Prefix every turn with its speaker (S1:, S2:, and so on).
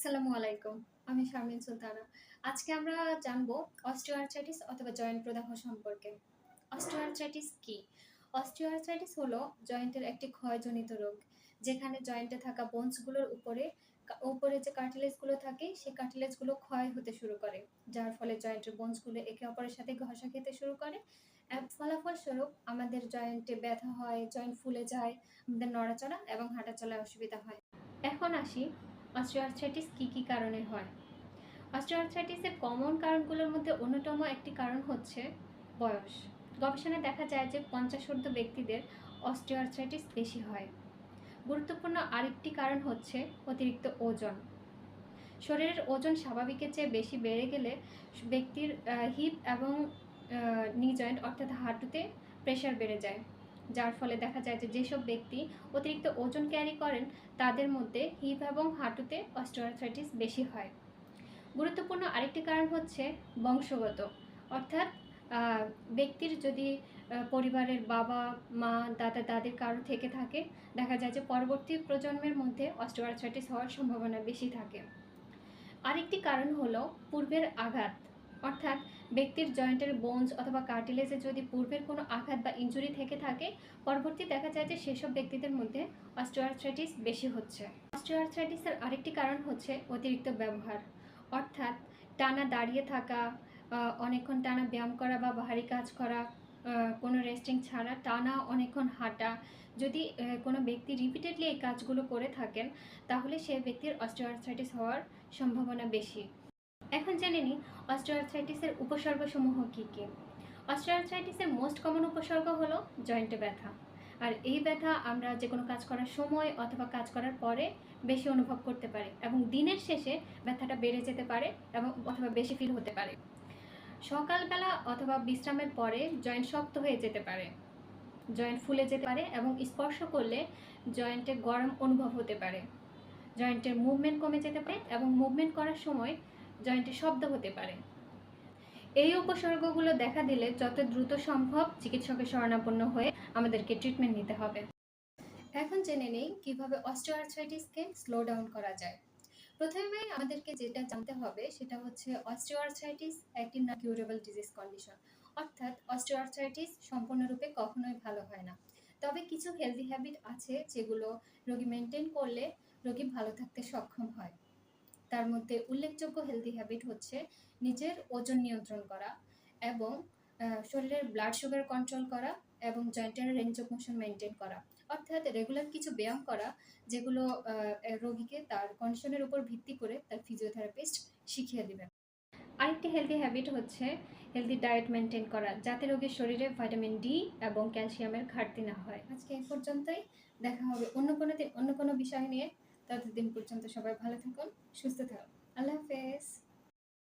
S1: আসসালামু আলাইকুম। আমি শারমিন সুলতানা। আজকে আমরা জানবো অস্টিওআর্থ্রাইটিস অথবা জয়েন্ট প্রদাহ সম্পর্কে। অস্টিওআর্থ্রাইটিস কি? অস্টিওআর্থ্রাইটিস হলো জয়েন্টের একটি ক্ষয়জনিত রোগ, যেখানে জয়েন্টে থাকা বোনসগুলোর উপরে যে কার্টিলেজগুলো থাকে, সেই কার্টিলেজগুলো ক্ষয় হতে শুরু করে। যার ফলে জয়েন্টের বোনসগুলো একে অপরের সাথে ঘষা খেতে শুরু করে। ফলাফলস্বরূপ আমাদের জয়েন্টে ব্যথা হয়, জয়েন্ট ফুলে যায়, আমাদের নড়াচড়া এবং হাঁটাচলায় অসুবিধা হয়। এখন আসি অস্টিওআর্থ্রাইটিস কি কারণে হয়। অস্টিওআর্থ্রাইটিসের কমন কারণগুলোর মধ্যে অন্যতম একটি কারণ হচ্ছে বয়স। গবেষণায় দেখা যায় যে 50 ব্যক্তিদের অস্টিওআর্থ্রাইটিস বেশি হয়। গুরুত্বপূর্ণ আরেকটি কারণ হচ্ছে অতিরিক্ত ওজন। শরীরের ওজন স্বাভাবিকের চেয়ে বেশি বেড়ে গেলে ব্যক্তির হিপ এবং নি জয়েন্ট অর্থাৎ হাঁটুতে প্রেশার বেড়ে যায়, যার ফলে দেখা যায় যে যেসব ব্যক্তি অতিরিক্ত ওজন ক্যারি করেন তাদের মধ্যে হিপ এবং হাঁটুতে অস্টিওআর্থ্রাইটিস বেশি হয়। গুরুত্বপূর্ণ আরেকটি কারণ হচ্ছে বংশগত, অর্থাৎ ব্যক্তির যদি পরিবারের বাবা মা দাদা দাদির কারো থেকে থাকে, দেখা যায় যে পরবর্তী প্রজন্মের মধ্যে অস্টিওআর্থ্রাইটিস হওয়ার সম্ভাবনা বেশি থাকে। আরেকটি কারণ হলো পূর্বের আঘাত, অর্থাৎ ব্যক্তির জয়েন্টের বোনস অথবা কার্টিলেজে যদি পূর্বের কোনো আঘাত বা ইনজুরি থেকে থাকে, পরবর্তী দেখা যায় যে সেসব ব্যক্তিদের মধ্যে অস্টিওআর্থ্রাইটিস বেশি হচ্ছে। অস্টিওআর্থ্রাইটিসের আরেকটি কারণ হচ্ছে অতিরিক্ত ব্যবহার, অর্থাৎ টানা দাঁড়িয়ে থাকা, অনেকক্ষণ টানা ব্যায়াম করা বা ভারী কাজ করা, কোনো রেস্টিং ছাড়া টানা অনেকক্ষণ হাঁটা। যদি কোনো ব্যক্তি রিপিটেডলি এই কাজগুলো করে থাকেন, তাহলে সে ব্যক্তির অস্টিওআর্থ্রাইটিস হওয়ার সম্ভাবনা বেশি। এখন জেনে নিই অস্টিওআর্থ্রাইটিসের উপসর্গসমূহ কী কী। অস্টিওআর্থ্রাইটিসের মোস্ট কমন উপসর্গ হলো জয়েন্টে ব্যথা। আর এই ব্যথা আমরা যে কোনো কাজ করার সময় অথবা কাজ করার পরে বেশি অনুভব করতে পারি, এবং দিনের শেষে ব্যথাটা বেড়ে যেতে পারে এবং অথবা বেশি ফিল হতে পারে। সকালবেলা অথবা বিশ্রামের পরে জয়েন্ট শক্ত হয়ে যেতে পারে, জয়েন্ট ফুলে যেতে পারে এবং স্পর্শ করলে জয়েন্টে গরম অনুভব হতে পারে। জয়েন্টের মুভমেন্ট কমে যেতে পারে এবং মুভমেন্ট করার সময় জয়েন্টে শব্দ হতে পারে। এই উপসর্গগুলো দেখা দিলে যত দ্রুত সম্ভব চিকিৎসকের শরণাপন্ন হয়ে আমাদেরকে ট্রিটমেন্ট নিতে হবে। এখন জেনে নেই কিভাবে অস্টিওআর্থ্রাইটিসকে স্লো ডাউন করা যায়। প্রথমে আমাদেরকে যেটা জানতে হবে সেটা হচ্ছে অস্টিওআর্থ্রাইটিস একটি না কিউরেবল ডিজিজ কন্ডিশন, অর্থাৎ অস্টিওআর্থ্রাইটিস সম্পূর্ণরূপে কখনোই ভালো হয় না। তবে কিছু হেলদি হ্যাবিট আছে যেগুলো রোগী মেনটেন করলে রোগী ভালো থাকতে সক্ষম হয়। তার মধ্যে উল্লেখযোগ্য হেলদি হ্যাবিট হচ্ছে নিজের ওজন নিয়ন্ত্রণ করা এবং শরীরের ব্লাড সুগার কন্ট্রোল করা এবং জয়েন্টের রেঞ্জ অফ মোশন মেনটেন করা, অর্থাৎ রেগুলার কিছু ব্যায়াম করা যেগুলো রোগীকে তার কন্ডিশনের উপর ভিত্তি করে তার ফিজিওথেরাপিস্ট শিখিয়ে দিবেন। আরেকটি হেলদি হ্যাবিট হচ্ছে হেলদি ডায়েট মেনটেন করা, যাতে রোগীর শরীরে ভিটামিন ডি এবং ক্যালসিয়ামের ঘাটতি না হয়। আজকে এই পর্যন্তই, দেখা হবে অন্য কোনো দিন অন্য কোনো বিষয় নিয়ে। ততদিন পর্যন্ত সবাই ভালো থাকুন, সুস্থ থাকুন। আল্লাহ হাফেজ।